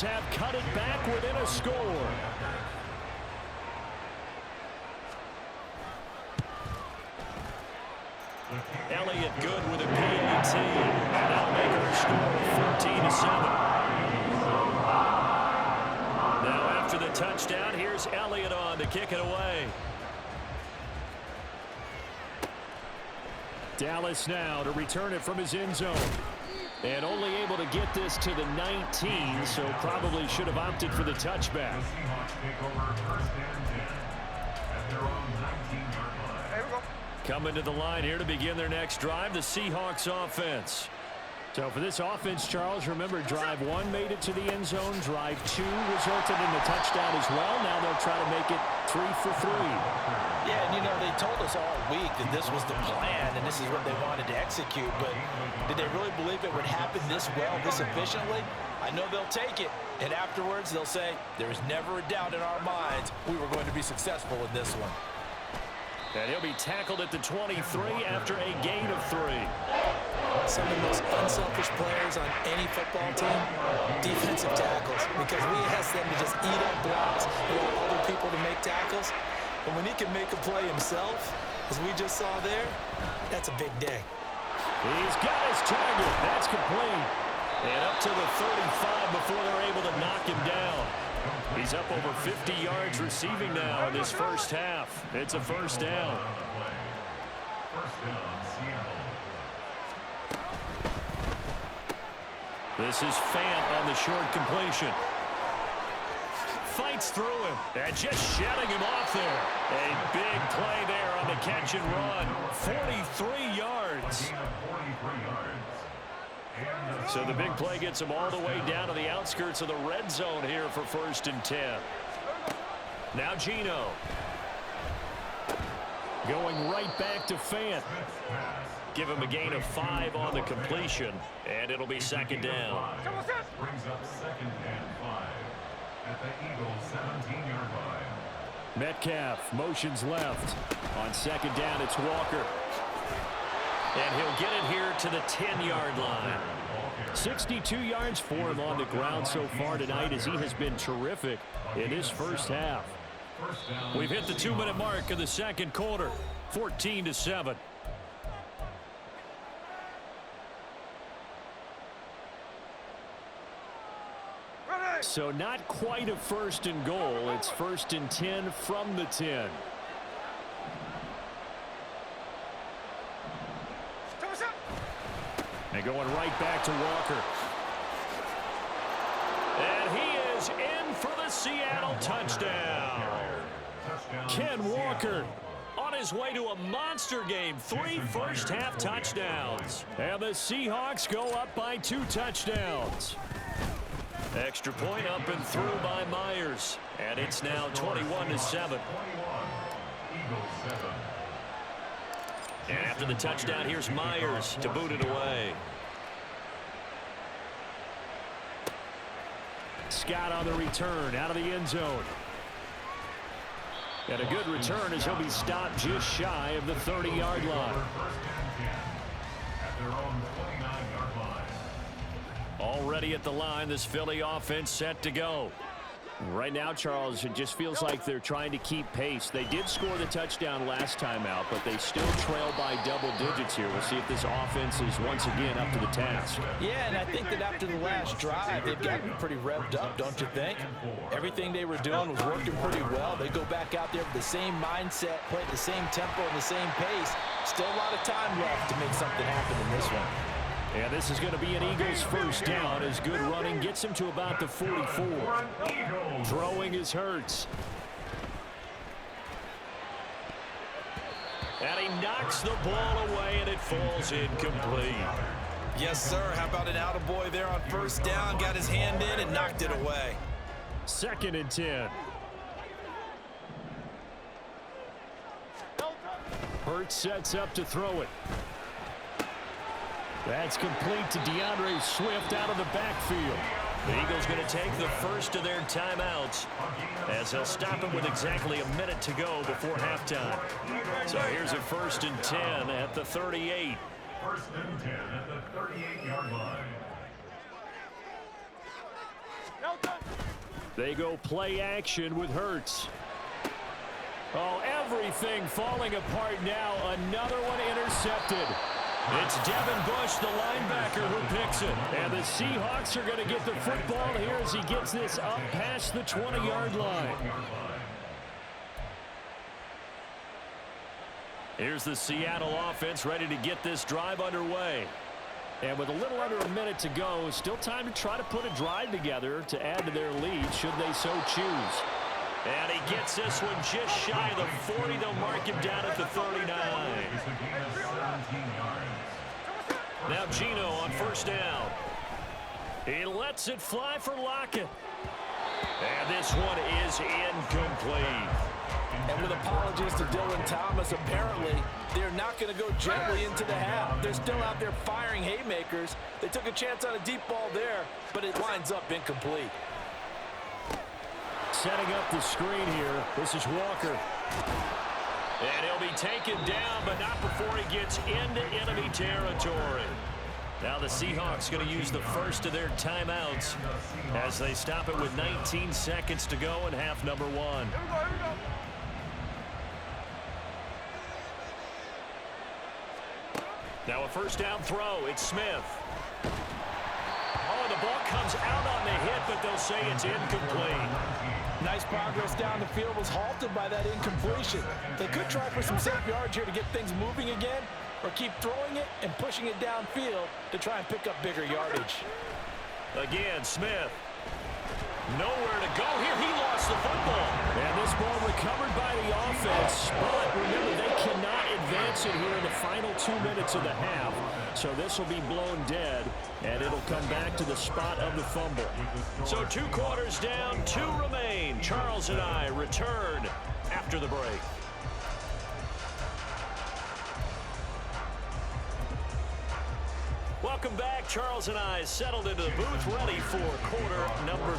Eagles have cut it back within a score. Elliott good with a PAT. And that'll make our score 14-7. Now after the touchdown, here's Elliott on to kick it away. Dallas now to return it from his end zone. And only able to get this to the 19, so probably should have opted for the touchback. Coming to the line here to begin their next drive, the Seahawks offense. So for this offense, Charles, remember drive 1 made it to the end zone. Drive 2 resulted in the touchdown as well. Now they'll try to make it 3 for 3. Yeah, and you know, they told us all week that this was the plan and this is what they wanted to execute. But did they really believe it would happen this well, this efficiently? I know they'll take it. And afterwards, they'll say, there's never a doubt in our minds we were going to be successful in this one. And he'll be tackled at the 23 after a gain of 3. Some of the most unselfish players on any football team, defensive tackles, because we ask them to just eat up blocks and allow other people to make tackles. But when he can make a play himself, as we just saw there, that's a big day. He's got his target. That's complete. And up to the 35 before they're able to knock him down. He's up over 50 yards receiving now in this first half. It's a first down. This is Fant on the short completion. Fights through him and just shedding him off there. A big play there on the catch and run. 43 yards. So the big play gets him all the way down to the outskirts of the red zone here for 1st and 10. Now Geno. Going right back to Fant. Give him a gain of 5 on the completion, and it'll be 2nd down. Brings up 2nd and 5 at the Eagles' 17-yard line. Metcalf motions left. On 2nd down, it's Walker. And he'll get it here to the 10-yard line. 62 yards for him on the ground so far tonight as he has been terrific in his first half. We've hit the 2-minute mark of the second quarter. 14-7. So not quite a 1st and goal. It's 1st and 10 from the 10. And going right back to Walker. And he is in for the Seattle touchdown. Ken Walker on his way to a monster game. 3 first-half touchdowns. And the Seahawks go up by 2 touchdowns. Extra point up and through by Myers. And it's now 21-7. And after the touchdown, here's Myers to boot it away. Scott on the return out of the end zone. And a good return as he'll be stopped just shy of the 30-yard line. Already at the line, this Philly offense set to go. Right now, Charles, it just feels like they're trying to keep pace. They did score the touchdown last time out, but they still trail by double digits here. We'll see if this offense is once again up to the task. Yeah, and I think that after the last drive, they've gotten pretty revved up, don't you think? Everything they were doing was working pretty well. They go back out there with the same mindset, play at the same tempo and the same pace. Still a lot of time left to make something happen in this one. And this is going to be an Eagles first down as good running gets him to about the 44. Throwing is Hurts. And he knocks the ball away, and it falls incomplete. Yes, sir. How about an attaboy there on 1st down? Got his hand in and knocked it away. 2nd and 10. Hurts sets up to throw it. That's complete to DeAndre Swift out of the backfield. The Eagles going to take the first of their timeouts as they'll stop him with exactly a minute to go before halftime. So here's a 1st and 10 at the 38. 1st and 10 at the 38-yard line. They go play action with Hurts. Oh, everything falling apart now. Another one intercepted. It's Devin Bush, the linebacker, who picks it. And the Seahawks are going to get the football here as he gets this up past the 20-yard line. Here's the Seattle offense ready to get this drive underway. And with a little under a minute to go, still time to try to put a drive together to add to their lead should they so choose. And he gets this one just shy of the 40. They'll mark him down at the 39. Now Gino on first down. He lets it fly for Lockett. And this one is incomplete. And with apologies to Dylan Thomas, apparently they're not going to go gently into the half. They're still out there firing haymakers. They took a chance on a deep ball there, but it winds up incomplete. Setting up the screen here. This is Walker. And he'll be taken down, but not before he gets into enemy territory. Now the Seahawks going to use the first of their timeouts as they stop it with 19 seconds to go in half number one. Now a first down throw. It's Smith. Oh, the ball comes out on the hit, but they'll say it's incomplete. Nice progress down the field was halted by that incompletion. They could try for some safe yards here to get things moving again, or keep throwing it and pushing it downfield to try and pick up bigger yardage. Again, Smith. Nowhere to go here. He lost the football. And this ball recovered by the offense. But remember, they cannot advance it here in the final 2 minutes of the half. So this will be blown dead, and it'll come back to the spot of the fumble. So 2 quarters down, 2 remain. Charles and I return after the break. Welcome back. Charles and I settled into the booth, ready for quarter number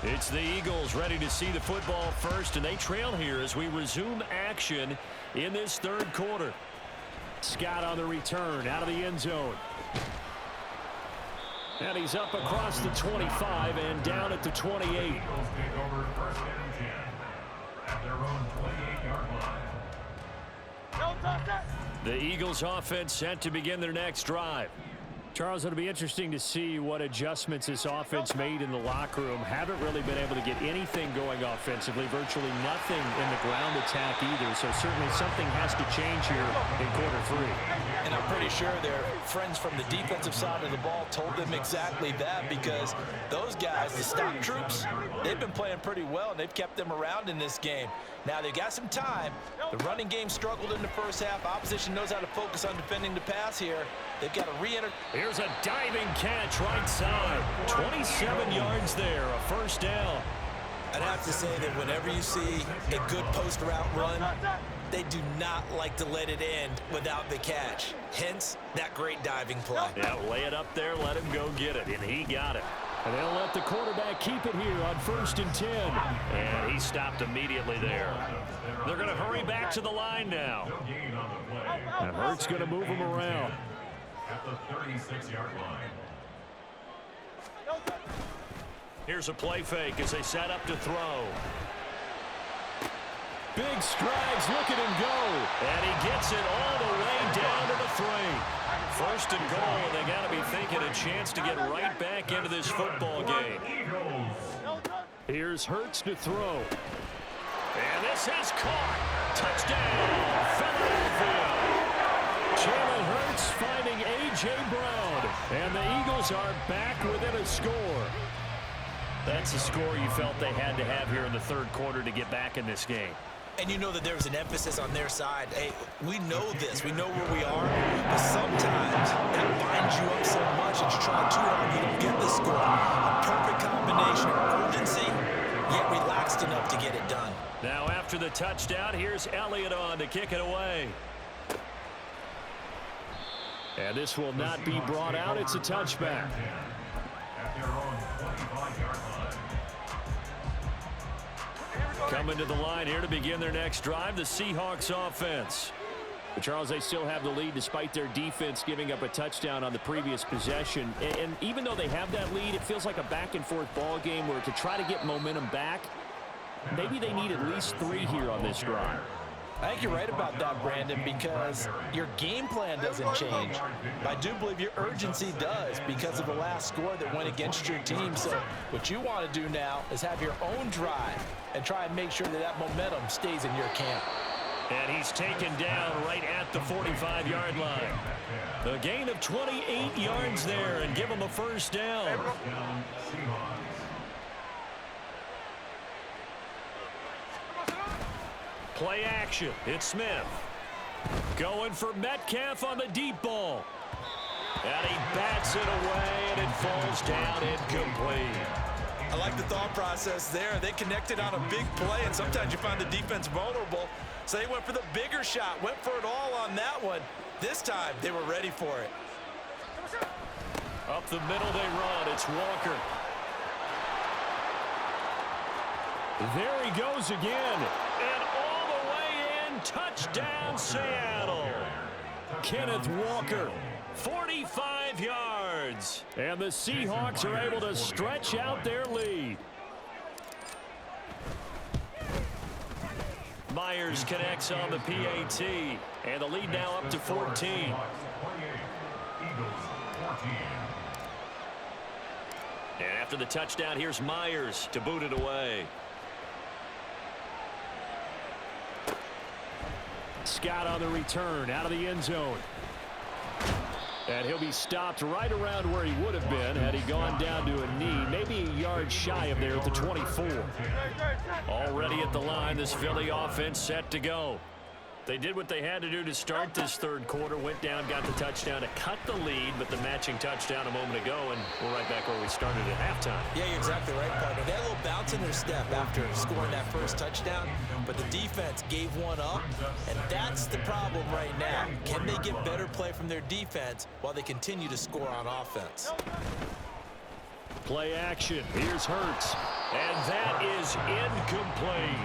3. It's the Eagles ready to see the football first, and they trail here as we resume action in this third quarter. Scott on the return out of the end zone. And he's up across the 25 and down at the 28. Eagles take over first and 10 at their own 28-yard line. The Eagles offense set to begin their next drive. Charles, it'll be interesting to see what adjustments this offense made in the locker room. Haven't really been able to get anything going offensively, virtually nothing in the ground attack either. So certainly something has to change here in quarter 3. And I'm pretty sure their friends from the defensive side of the ball told them exactly that, because those guys, the stock troops, they've been playing pretty well, and they've kept them around in this game. Now they've got some time. The running game struggled in the first half. Opposition knows how to focus on defending the pass here. They've got to re-enter. Here's a diving catch right side. 27 yards there, a first down. I'd have to say that whenever you see a good post route run, they do not like to let it end without the catch. Hence, that great diving play. Yeah, lay it up there, let him go get it, and he got it. And they'll let the quarterback keep it here on 1st and 10. And he stopped immediately there. They're going to hurry back to the line now. And Hurts going to move him around. At the 36-yard line. Here's a play fake as they set up to throw. Big strides, look at him go. And he gets it all the way down to the 3. 1st and goal, and they got to be thinking a chance to get right back into this football game. Here's Hurts to throw. And this is caught. Touchdown, Philadelphia. Jalen Hurts finding A.J. Brown. And the Eagles are back within a score. That's the score you felt they had to have here in the third quarter to get back in this game. And you know that there's an emphasis on their side. Hey, we know this. We know where we are. But sometimes that binds you up so much that you're trying too hard, you don't get the score. A perfect combination of urgency, yet relaxed enough to get it done. Now after the touchdown, here's Elliott on to kick it away. And this will not be brought out. It's a touchback. At their own 25-yard line. Coming to the line here to begin their next drive, the Seahawks offense. But Charles, they still have the lead despite their defense giving up a touchdown on the previous possession. And even though they have that lead, it feels like a back-and-forth ball game where to try to get momentum back, maybe they need at least 3 here on this drive. I think you're right about that, Brandon, because your game plan doesn't change. I do believe your urgency does because of the last score that went against your team. So what you want to do now is have your own drive and try and make sure that that momentum stays in your camp. And he's taken down right at the 45-yard line. A gain of 28 yards there and give him a first down. Play action. It's Smith. Going for Metcalf on the deep ball. And he bats it away, and it falls down incomplete. I like the thought process there. They connected on a big play, and sometimes you find the defense vulnerable. So they went for the bigger shot, went for it all on that one. This time, they were ready for it. Up the middle they run. It's Walker. There he goes again. And all the way in, touchdown Seattle. Kenneth Walker, 45 yards. And the Seahawks are able to stretch out their lead. Myers connects on the PAT. And the lead now up to 14. And after the touchdown, here's Myers to boot it away. Scott on the return out of the end zone. And he'll be stopped right around where he would have been had he gone down to a knee, maybe a yard shy of there at the 24. Already at the line, this Philly offense set to go. They did what they had to do to start this third quarter, went down, got the touchdown to cut the lead, but the matching touchdown a moment ago, and we're right back where we started at halftime. Yeah, you're exactly right, partner. They had a little bounce in their step after scoring that first touchdown, but the defense gave one up, and that's the problem right now. Can they get better play from their defense while they continue to score on offense? Play action. Here's Hurts, and that is incomplete.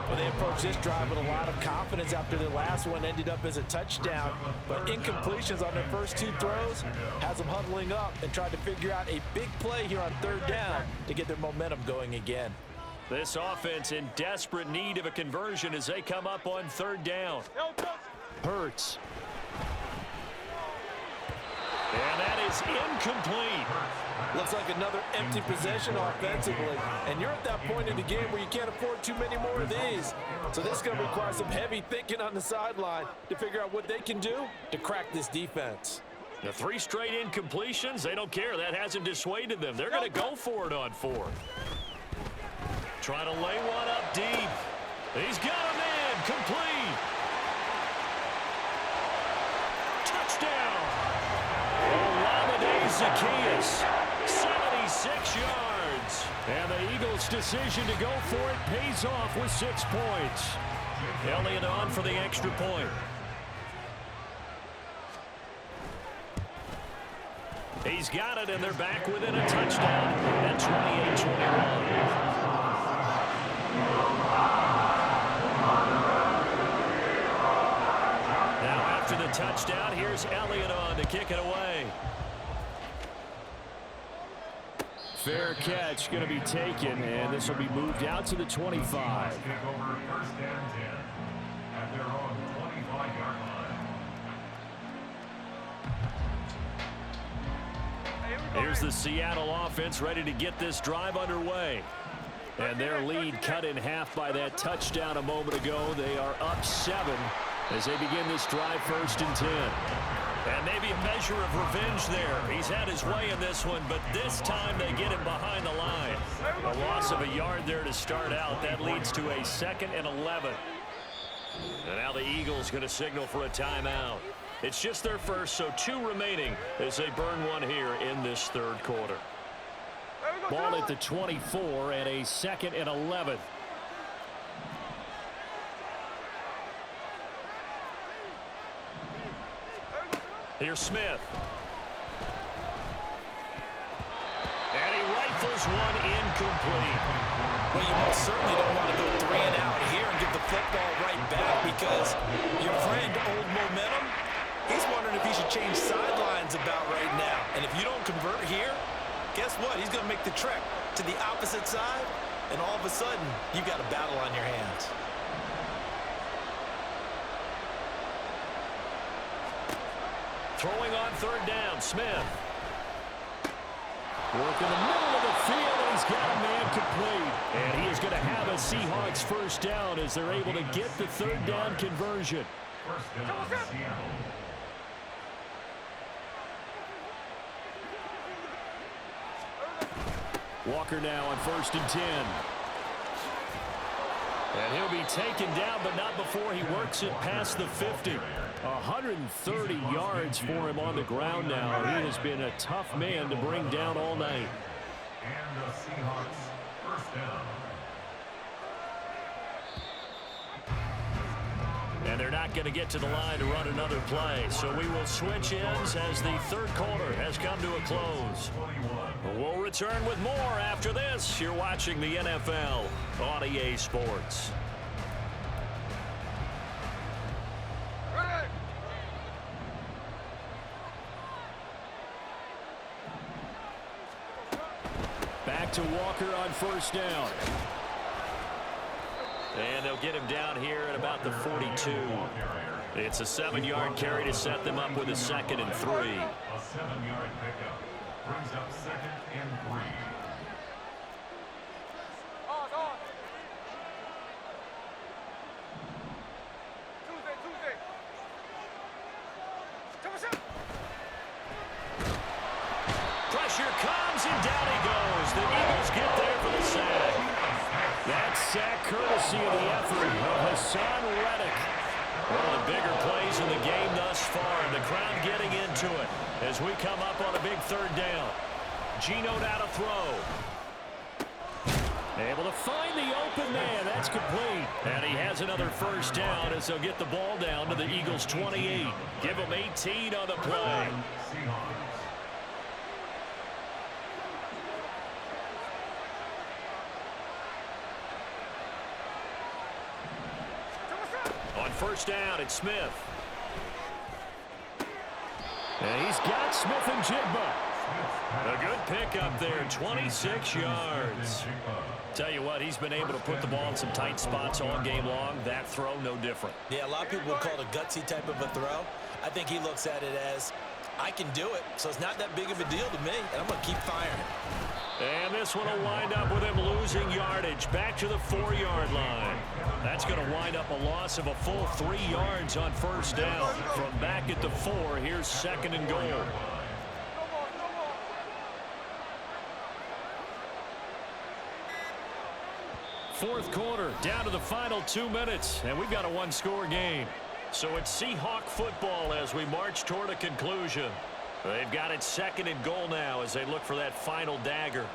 Well, they approached this drive with a lot of confidence after their last one ended up as a touchdown. But incompletions on their first 2 throws has them huddling up and trying to figure out a big play here on third down to get their momentum going again. This offense in desperate need of a conversion as they come up on third down. Hurts. And that is incomplete. Looks like another empty possession offensively. And you're at that point in the game where you can't afford too many more of these. So this is going to require some heavy thinking on the sideline to figure out what they can do to crack this defense. The 3 straight incompletions, they don't care. That hasn't dissuaded them. They're going to go for it on 4th. Trying to lay one up deep. He's got a man. Complete. Touchdown. Olamide Zaccheaus, 76 yards. And the Eagles' decision to go for it pays off with 6 points. Elliott on for the extra point. He's got it, and they're back within a touchdown at 28-21. After the touchdown, here's Elliott on to kick it away. Fair catch going to be taken, and this will be moved out to the 25. Here's the Seattle offense ready to get this drive underway. And their lead cut in half by that touchdown a moment ago. They are up 7 as they begin this drive 1st and 10. And maybe a measure of revenge there. He's had his way in this one, but this time they get him behind the line. A loss of a yard there to start out. That leads to a 2nd and 11. And now the Eagles going to signal for a timeout. It's just their first, so 2 remaining as they burn one here in this third quarter. Ball at the 24 and a 2nd and 11. Here's Smith. And he rifles one incomplete. Well, you most certainly don't want to go 3 and out here and give the football right back because your friend, Old wondering if he should change sidelines about right now. And if you don't convert here, guess what? He's going to make the trek to the opposite side, and all of a sudden, you've got a battle on your hands. Throwing on third down, Smith. Work in the middle of the field, and he's got a man complete. And he is going to have a Seahawks first down as they're able to get the third down conversion. First down, Seattle. Walker now on 1st and 10. And he'll be taken down, but not before he works it past the 50. 130 yards for him on the ground now. He has been a tough man to bring down all night. And the Seahawks first down. And they're not going to get to the line to run another play. So we will switch ends as the third quarter has come to a close. We'll return with more after this. You're watching the NFL on EA Sports. Back to Walker on first down. And they'll get him down here at about the 42. It's a 7-yard carry to set them up with a 2nd and 3. A 7-yard pickup brings up 2nd and 3. Pressure comes, and down he goes. The Eagles get there for the sack. That sack courtesy of the effort of Hassan Reddick. One of the bigger plays in the game thus far, and the crowd getting into it as we come up on a big third down. Geno now to throw. Able to find the open man. That's complete. And he has another first down as they'll get the ball down to the Eagles' 28. Give them 18 on the play. On first down, it's Smith. And he's got Smith and Jigba. A good pickup there, 26 yards. Tell you what, he's been able to put the ball in some tight spots all game long. That throw, no different. Yeah, a lot of people would call it a gutsy type of a throw. I think he looks at it as, I can do it, so it's not that big of a deal to me, and I'm going to keep firing. And this one will wind up with him losing yardage back to the 4-yard line. That's going to wind up a loss of a full 3 yards on first down. From back at the 4, here's 2nd and goal. Fourth quarter, down to the final 2 minutes, and we've got a one-score game. So it's Seahawk football as we march toward a conclusion. They've got it 2nd and goal now as they look for that final dagger.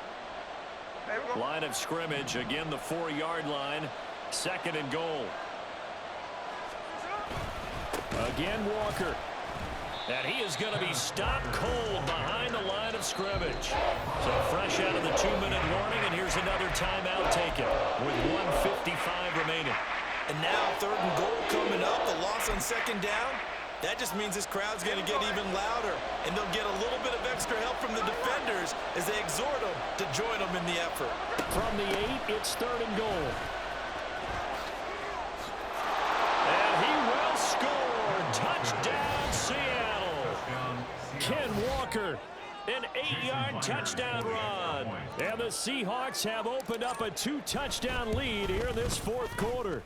Line of scrimmage, again the 4-yard line, 2nd and goal. Again Walker. And he is going to be stopped cold behind the line of scrimmage. So fresh out of the 2-minute warning, and here's another timeout taken with 1:55 remaining. And now 3rd and goal coming up, the loss on 2nd down. That just means this crowd's going to get even louder, and they'll get a little bit of extra help from the defenders as they exhort them to join them in the effort. From the 8, it's 3rd and goal. And he will score. Touchdown, Seattle. Ken Walker, an 8-yard touchdown run. And the Seahawks have opened up a 2-touchdown lead here in this 4th quarter.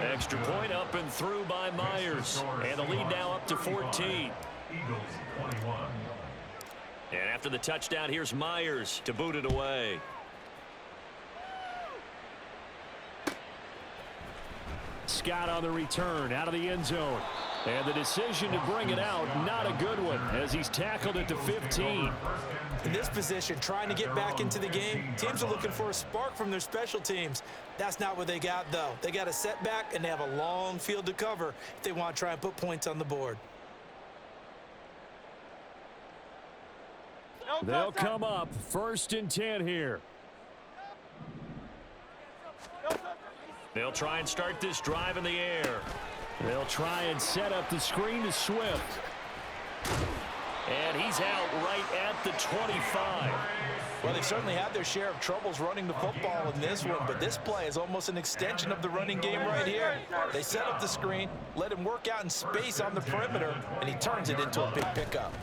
Extra point up and through by Myers. And the lead now up to 14. Eagles 21. And after the touchdown, here's Myers to boot it away. Scott on the return out of the end zone. And the decision to bring it out, not a good one, as he's tackled at the 15. In this position, trying to get back into the game, teams are looking for a spark from their special teams. That's not what they got, though. They got a setback, and they have a long field to cover if they want to try and put points on the board. They'll come up 1st and 10 here. They'll try and start this drive in the air. They'll try and set up the screen to Swift. And he's out right at the 25. Well, they've certainly had their share of troubles running the football in this one, but this play is almost an extension of the running game right here. They set up the screen, let him work out in space on the perimeter, and he turns it into a big pickup.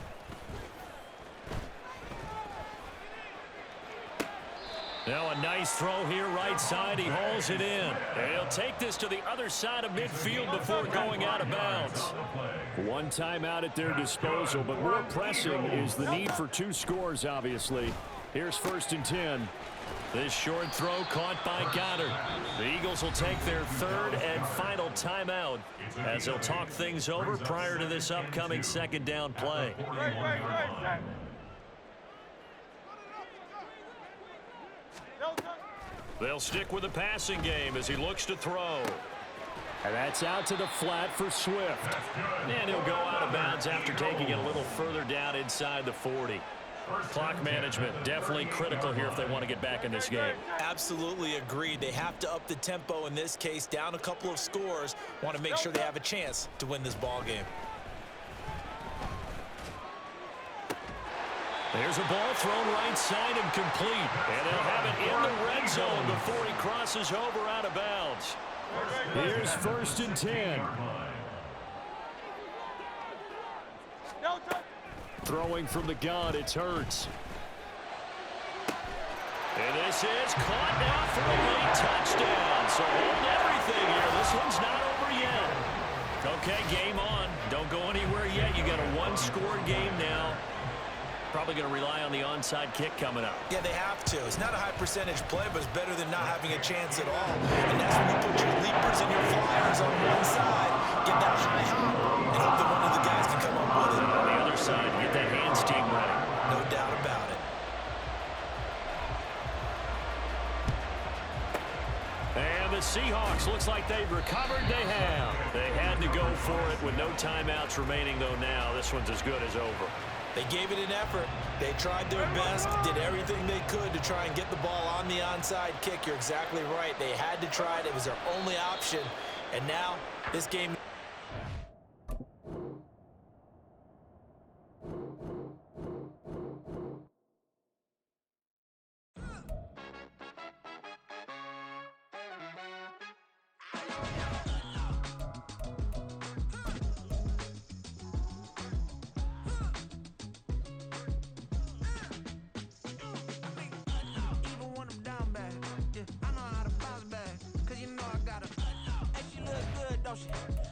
Now a nice throw here right side. He hauls it in. And he'll take this to the other side of midfield before going out of bounds. One timeout at their disposal, but more pressing is the need for 2 scores, obviously. Here's 1st and 10. This short throw caught by Goddard. The Eagles will take their 3rd and final timeout as they'll talk things over prior to this upcoming 2nd down play. They'll stick with the passing game as he looks to throw. And that's out to the flat for Swift. And he'll go out of bounds after taking it a little further down inside the 40. Clock management definitely critical here if they want to get back in this game. Absolutely agreed. They have to up the tempo in this case, down a couple of scores. Want to make sure they have a chance to win this ball game. There's a ball thrown right side and complete. And they'll have it in the red zone before he crosses over out of bounds. Here's 1st and 10. Throwing from the gun, it's Hurts. And this is caught now for a late touchdown. So hold everything here. This one's not over yet. Okay, game on. Don't go anywhere yet. You got a 1-score game now. Probably going to rely on the onside kick coming up. Yeah, they have to. It's not a high percentage play, but it's better than not having a chance at all. And that's when you put your leapers and your flyers on one side, get that high hop, and hope that one of the guys can come up with it. On the other side, get that hands team ready. No doubt about it. And the Seahawks, looks like they've recovered. They have. They had to go for it with no timeouts remaining, though now. This one's as good as over. They gave it an effort. They tried their best, did everything they could to try and get the ball on the onside kick. You're exactly right. They had to try it. It was their only option. And now, this game...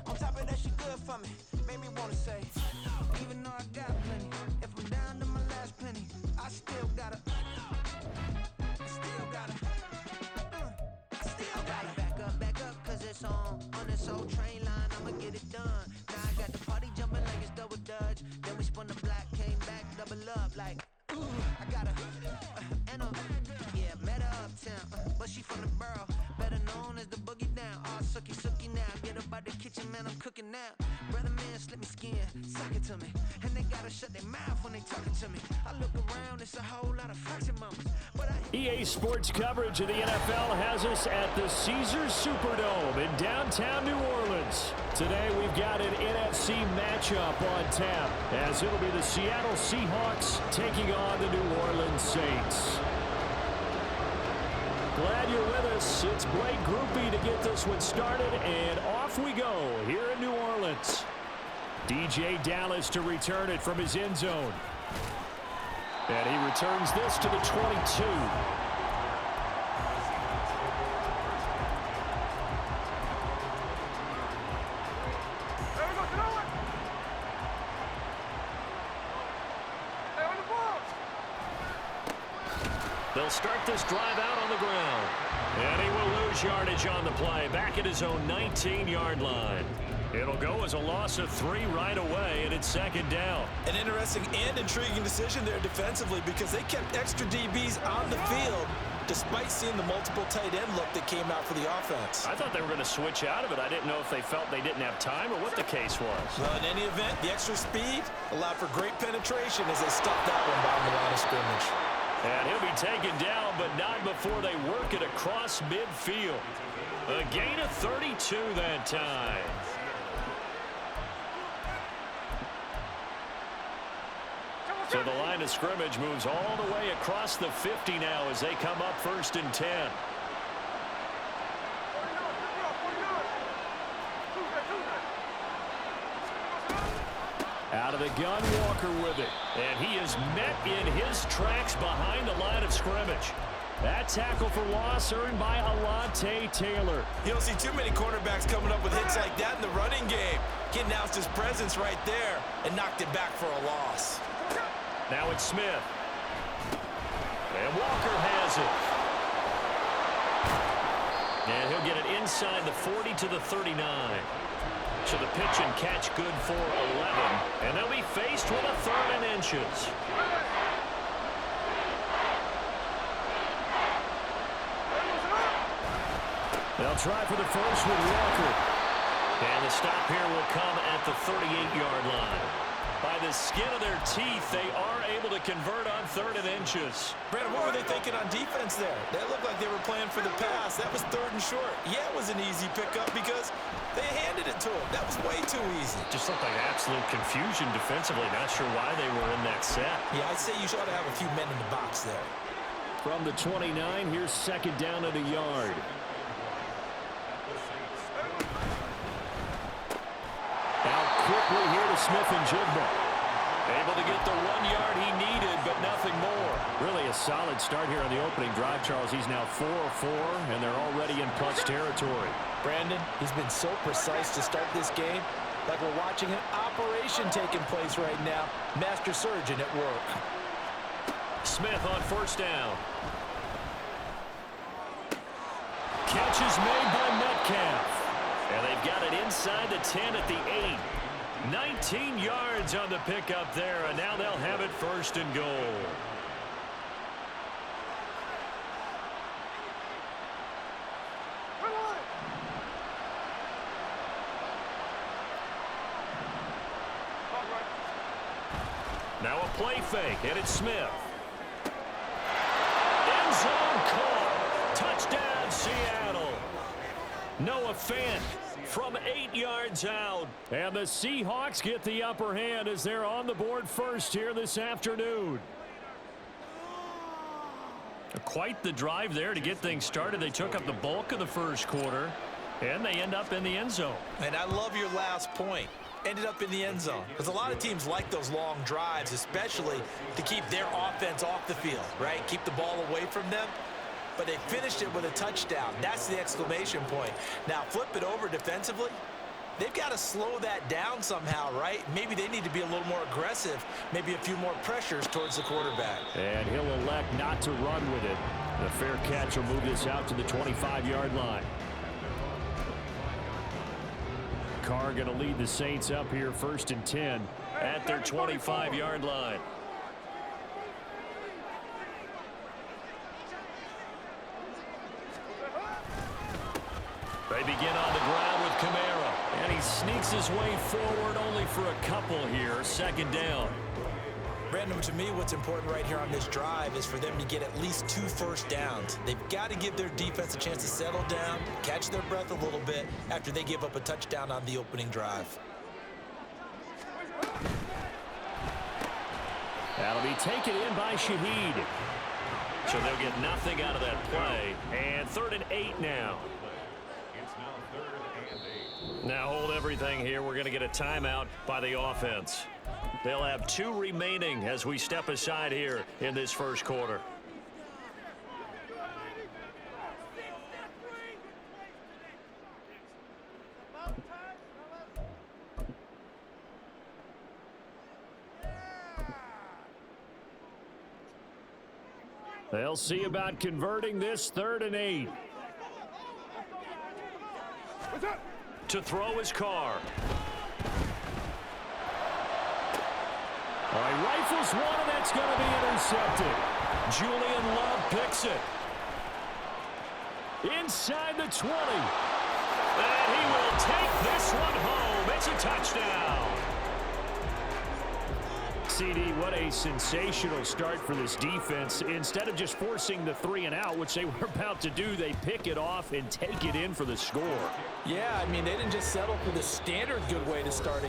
On top of that, she good for me. Made me wanna say, even though I got plenty, if I'm down to my last penny, I still gotta back up, cause it's on this old train line, I'ma get it done. Now I got the party jumping like it's double dutch. Then we spun the block, came back, double up, like, ooh, I got and yeah, met her uptown, but she from the borough, better known as the boogie down. All sookie now, get up out the kitchen, man, I'm cooking now. Brother man, slip me skin, suck it to me, and they gotta shut their mouth when they talking to me. I look around, it's a whole lot of fraction mamas, but EA Sports coverage of the NFL has us at the Caesars Superdome in downtown New Orleans. Today we've got an NFC matchup on tap, as it'll be the Seattle Seahawks taking on the New Orleans Saints. Glad you're with us. It's Blake Groupie to get this one started, and off we go here in New Orleans. DJ Dallas to return it from his end zone. And he returns this to the 22. They'll start this drive out on the ground. And he will lose yardage on the play, back at his own 19-yard line. It'll go as a loss of 3 right away, and it's 2nd down. An interesting and intriguing decision there defensively, because they kept extra DBs on the field despite seeing the multiple tight end look that came out for the offense. I thought they were going to switch out of it. I didn't know if they felt they didn't have time or what the case was. Well, in any event, the extra speed allowed for great penetration as they stuffed that one behind the line of scrimmage. And he'll be taken down, but not before they work it across midfield. A gain of 32 that time. So the line of scrimmage moves all the way across the 50 now as they come up 1st and 10. Out of the gun, Walker with it. And he is met in his tracks behind the line of scrimmage. That tackle for loss earned by Alontae Taylor. You don't see too many cornerbacks coming up with hits like that in the running game. He announced his presence right there and knocked it back for a loss. Now it's Smith. And Walker has it. And he'll get it inside the 40 to the 39. So the pitch and catch good for 11. And they'll be faced with a 3rd and inches. They'll try for the first with Walker. And the stop here will come at the 38-yard line. By the skin of their teeth, they are able to convert on 3rd and inches. Brandon, what were they thinking on defense there? That looked like they were playing for the pass. That was 3rd and short. Yeah, it was an easy pickup because they handed it to him. That was way too easy. Just looked like absolute confusion defensively. Not sure why they were in that set. Yeah, I'd say you ought to have a few men in the box there. From the 29, here's 2nd down at a yard. Out quickly here to Smith and Jigba. Able to get the 1 yard he needed, but nothing more. Really a solid start here on the opening drive, Charles. He's now 4 of 4, and they're already in plus territory. Brandon, he's been so precise to start this game, like we're watching an operation taking place right now. Master surgeon at work. Smith on 1st down. Catch is made by Metcalf. And they've got it inside the 10 at the 8. 19 yards on the pickup there, and now they'll have it 1st and goal. Now a play fake, and it's Smith. End zone caught. Touchdown, Seattle. Noah Fant from 8 yards out. And the Seahawks get the upper hand as they're on the board first here this afternoon. Quite the drive there to get things started. They took up the bulk of the first quarter, and they end up in the end zone. And I love your last point. Ended up in the end zone. Because a lot of teams like those long drives, especially to keep their offense off the field, right? Keep the ball away from them. But they finished it with a touchdown. That's the exclamation point. Now, flip it over defensively. They've got to slow that down somehow, right? Maybe they need to be a little more aggressive. Maybe a few more pressures towards the quarterback. And he'll elect not to run with it. The fair catch will move this out to the 25-yard line. Carr going to lead the Saints up here 1st and 10 at their 25-yard line. They begin on the ground with Kamara, and he sneaks his way forward only for a couple here. 2nd down. Brandon, to me, what's important right here on this drive is for them to get at least 2 first downs. They've got to give their defense a chance to settle down, catch their breath a little bit after they give up a touchdown on the opening drive. That'll be taken in by Shaheed. So they'll get nothing out of that play. And 3rd and 8 now. Now hold everything here. We're going to get a timeout by the offense. They'll have 2 remaining as we step aside here in this first quarter. They'll see about converting this 3rd and 8. To throw his Carr. All right, rifles one, and that's going to be intercepted. Julian Love picks it. Inside the 20. And he will take this one home. It's a touchdown. CD, what a sensational start for this defense. Instead of just forcing the 3 and out, which they were about to do, they pick it off and take it in for the score. Yeah, I mean, they didn't just settle for the standard good way to start it.